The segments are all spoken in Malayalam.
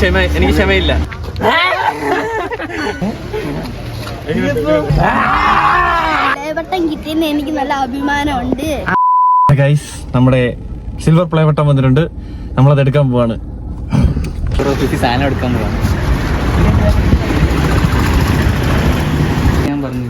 ക്ഷമയില്ല. കിട്ടിയെന്ന് എനിക്ക് നല്ല അഭിമാനമുണ്ട്. ഗൈസ്, നമ്മുടെ സിൽവർ പ്ലേ ബട്ടൺ വന്നിട്ടുണ്ട്. നമ്മളത് എടുക്കാൻ പോവാണ്. സാധനം എടുക്കാൻ പോവാണ്. ഞാൻ പറഞ്ഞു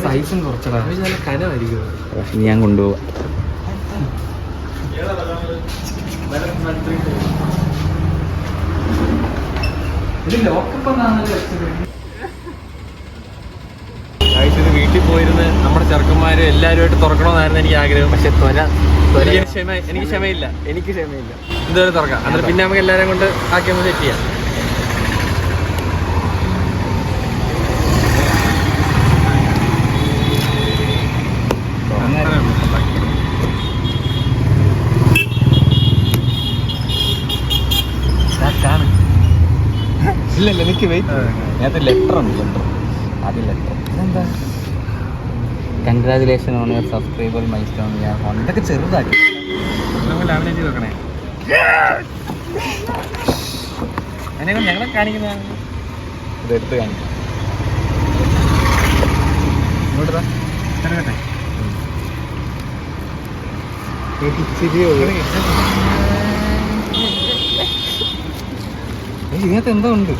സൈസും കുറച്ചടാ, നല്ല കനമായിരിക്കും. ഞാൻ കൊണ്ടുപോവാ. വീട്ടിൽ പോയിരുന്ന് നമ്മുടെ ചെറുക്കന്മാര് എല്ലാവരുമായിട്ട് തുറക്കണമെന്നായിരുന്നു എനിക്ക് ആഗ്രഹം. പക്ഷെ എനിക്ക് ക്ഷമയില്ല. ഇതുവരെ തുറക്കാം. എന്നിട്ട് പിന്നെ നമുക്ക് എല്ലാവരും കൊണ്ട് ആക്കി നമുക്ക് സെറ്റ് ചെയ്യാം. ഇല്ല എനിക്ക് വെയിറ്റ്. അതിനകത്ത് ലെറ്റർ ഉണ്ട്. ആദ്യം ലെറ്റർ എന്താ? Congratulation on your subscriber milestone. ഇതൊക്കെ ചെറുതാക്കി നോക്കണേ. ഞങ്ങളെ കാണിക്കുന്നതാണ്. ഇതെടുത്ത് കാണിക്കാം. ഇങ്ങോട്ടാ ഇതിനകത്ത് എന്തോ ഉണ്ട്.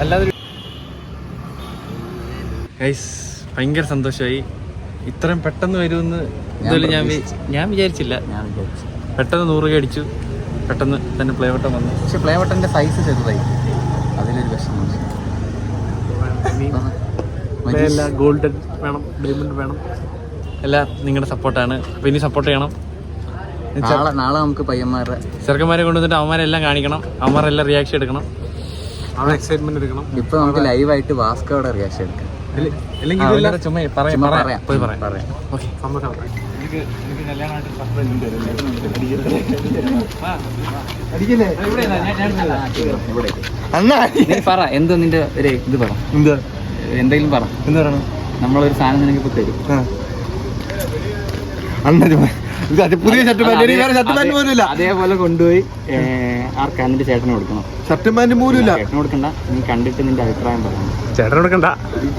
അല്ലാതെ ഗൈസ്, ഭയങ്കര സന്തോഷമായി. ഇത്രയും പെട്ടെന്ന് വരുമെന്ന് ഇതുപോലെ ഞാൻ വിചാരിച്ചില്ല. പെട്ടെന്ന് 100 അടിച്ചു. പെട്ടെന്ന് തന്നെ പ്ലേ ബട്ടൺ വന്നു. പക്ഷെ പ്ലേ ബട്ടന്റെ സൈസ് ചെറുതായി. അതിലൊരു വിഷമം. ഗോൾഡൻ വേണം, ഡയമണ്ട് വേണം. എല്ലാം നിങ്ങളുടെ സപ്പോർട്ടാണ്. അപ്പോൾ ഇനി സപ്പോർട്ട് ചെയ്യണം. നാളെ നമുക്ക് പയ്യന്മാരുടെ ചെറുക്കന്മാരെ കൊണ്ടുവന്നിട്ട് അവന്മാരെല്ലാം കാണിക്കണം. അവന്മാരെല്ലാം റിയാക്ഷൻ എടുക്കണം. അവരുടെ എക്സൈറ്റ്മെന്റ് എടുക്കണം. ഇപ്പൊ നമുക്ക് ലൈവായിട്ട് വാസ്കോയുടെ റിയാക്ഷൻ എടുക്കാം. പറ എന്തോ നിന്റെ ഒരു ഇത് പറ. എന്തെങ്കിലും പറ. എന്ത് പറയണം? നമ്മളൊരു സാധനം നിനക്ക് ഇപ്പൊ തരും. പുതിയ ഷർട്ട് പാന്റ് പോലും ഇല്ല. അതേപോലെ കൊണ്ടുപോയി ആർക്കാ നിന്റെ ചേട്ടന് കൊടുക്കണം. ഷർട്ട് പാന്റ് പോലും ഇല്ല. ചേട്ടന് കൊടുക്കണ്ട. നീ കണ്ടിട്ട് നിന്റെ അഭിപ്രായം പറയണം. ചേട്ടൻ കൊടുക്കണ്ട.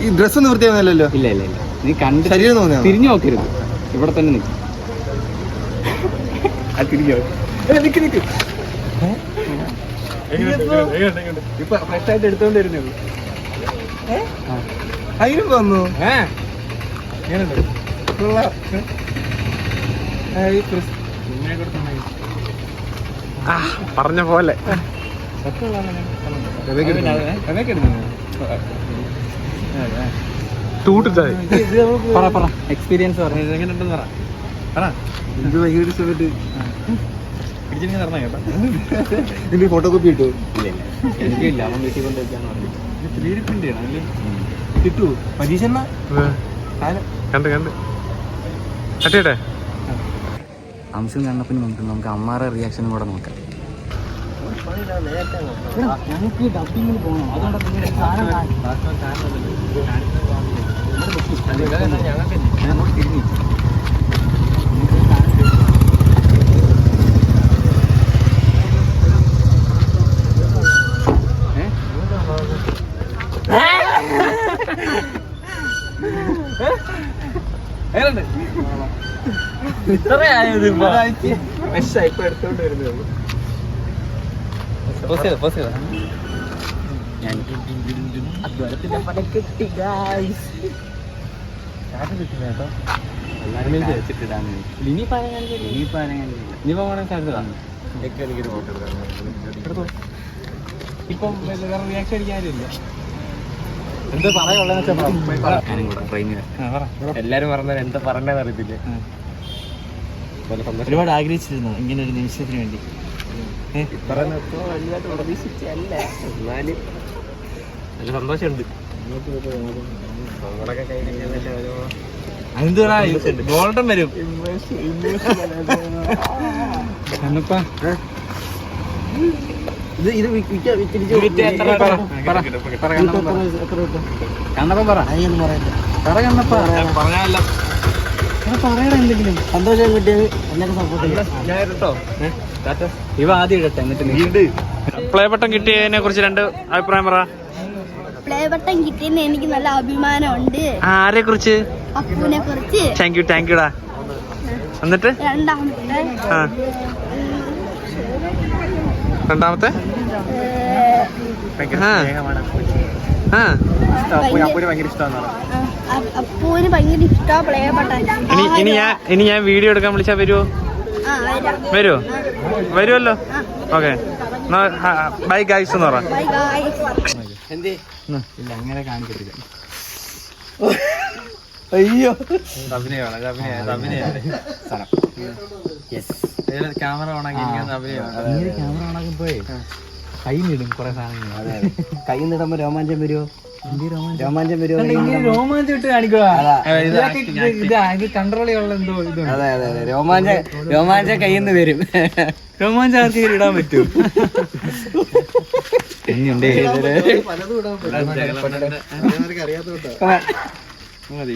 ഈ ഡ്രസ് ഒന്നും വൃത്തിയാകുന്നില്ലല്ലോ. ഇല്ല നീ കണ്ട് തിരിഞ്ഞു നോക്കരുത്. ഇവിടെ തന്നെ നിൽക്കും. തിരിഞ്ഞു നിക്ക്. ഇപ്പൊ ഫ്രഷ് ആയിട്ട് എടുത്തോണ്ട് വരുന്നത് അതിനും വന്നു. പറഞ്ഞ പോലെ എക്സ്പീരിയൻസ് എങ്ങനെയുണ്ടെന്ന് പറ. ഫോട്ടോ കോപ്പി കിട്ടു. എനിക്കില്ല. അവൻ വീട്ടിൽ കൊണ്ട് വെക്കാന്ന് പറഞ്ഞു. 3D പ്രിന്റ് ചെയ്യണം. കിട്ടൂ പരീക്ഷ കണ്ട് കട്ടിയട്ടെ. അംശം കണ്ടപ്പോൾ നമുക്ക് അമ്മാരുടെ റിയാക്ഷനും കൂടെ നോക്കാം. ഞങ്ങൾക്ക് ഡബിങ്ങിന് പോകണം. അതുകൊണ്ടാണ് തിരിഞ്ഞു. ഇത്രയായത് ഇപ്പൊ എടുത്തോണ്ട് വരുന്നത്. അദ്വാരത്തിന്റെ പടം കിട്ടി ഗായ്സ്. ഇപ്പം വേറെ റിയാക്ഷൻ അടിക്കാനില്ല. എന്ത് പറയാനുള്ളത് എല്ലാരും പറഞ്ഞാൽ എന്താ പറഞ്ഞതെന്ന് അറിയത്തില്ലേ. ഒരുപാട് ആഗ്രഹിച്ചിരുന്നു ഇങ്ങനെ ഒരു നിമിഷത്തിന് വേണ്ടി. പ്രതീക്ഷിച്ചല്ല, എന്നാലും നല്ല സന്തോഷമുണ്ട്. നമ്മളൊക്കെ കഴിഞ്ഞ എന്തുവാ ഗോൾഡൻ വരും. കണ്ണപ്പാ കണ്ണപ്പ പറ കണ്ണപ്പ പറഞ്ഞാലോ പറയടാ എന്തെങ്കിലും സന്തോഷം കിട്ടിയത് എല്ലാവരും സപ്പോർട്ട് ചെയ്യാം. ഞാൻ കേട്ടോ ഇവ ആദ്യം ഇടട്ടെ എന്നിട്ട് പ്ലേ ബട്ടൺ കിട്ടിയതിനെ കുറിച്ച് 2 അഭിപ്രായം പറ. പ്ലേ ബട്ടൺ കിട്ടിയതിന് എനിക്ക് നല്ല അഭിമാനമുണ്ട്. ആരെ കുറിച്ച്? അപ്പുവിനെ കുറിച്ച്. താങ്ക് യുടാ. എന്നിട്ട് രണ്ടാമത്തെ അപ്പുവിന് ഭയങ്കര ഇഷ്ടമാണ് പ്ലേ ബട്ടൺ. ഇനി ഞാൻ വീഡിയോ എടുക്കാൻ വിളിച്ചാ വരുമോ? വരുമല്ലോ. ഓക്കെ ബൈ ഗൈസ് എന്ന് പറ. ഇല്ല അങ്ങനെ കാണിക്കത്തില്ല. അയ്യോ ക്യാമറ ഓണാക്കി ക്യാമറ ഓണാക്കി പോയി കൈ നിടും കുറെ സാധനങ്ങൾ. കൈ നിടുമ്പോ രോമാഞ്ചം വരുമോ? രോമാഞ്ചം വരുമോ? രോമാഞ്ചം ഇട്ട് കാണിക്കുക. കൺട്രോൾ ചെയ്യാനുള്ള എന്തോ ഇതുണ്ട്. അതെ അതെ അതെ രോമാഞ്ചം കയ്യിൽ നിന്ന് വരും. രോമാഞ്ചം ആർക്കെങ്കിലും ഇടാൻ പറ്റും.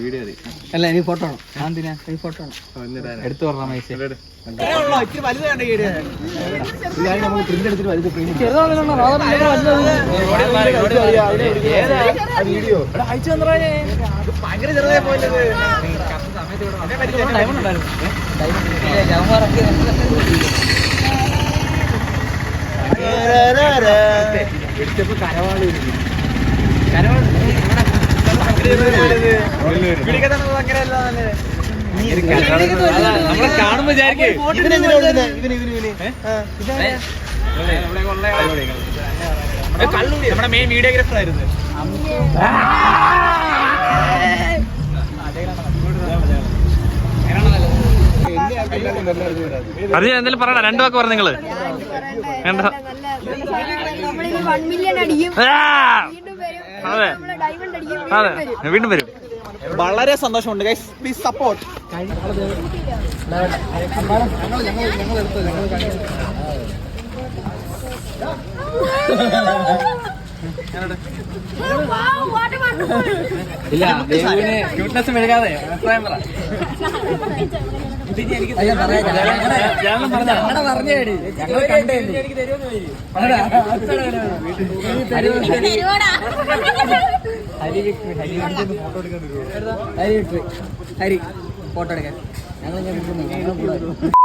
വീഡിയോ അല്ല ഇനി ഫോട്ടോ ആണോ? എന്തിനാ ഈ ഫോട്ടോ ആണോ? എടുത്തു പറഞ്ഞ മൈസ നമുക്ക് പ്രിന്റ് എടുത്തിട്ട് വലുത് പ്രിന്റ് ഭയങ്കര ചെറുതായി പോയത്. കരവാളി നമ്മളെ കാണുമ്പോ നമ്മുടെ മെയിൻ വീഡിയോഗ്രാഫർ ആയിരുന്നു. അത് എന്തെങ്കിലും പറയണ 2 വാക്ക് പറഞ്ഞ നിങ്ങള്. അതെ അതെ വീണ്ടും വരും. വളരെ സന്തോഷമുണ്ട് ഗൈസ്. Please support. ഇല്ല ക്യൂട്ട്നെസ് മെഴുകാതെ അഭിപ്രായം പറ. ഹരി ഫോട്ടോ എടുക്കാൻ ഞങ്ങൾ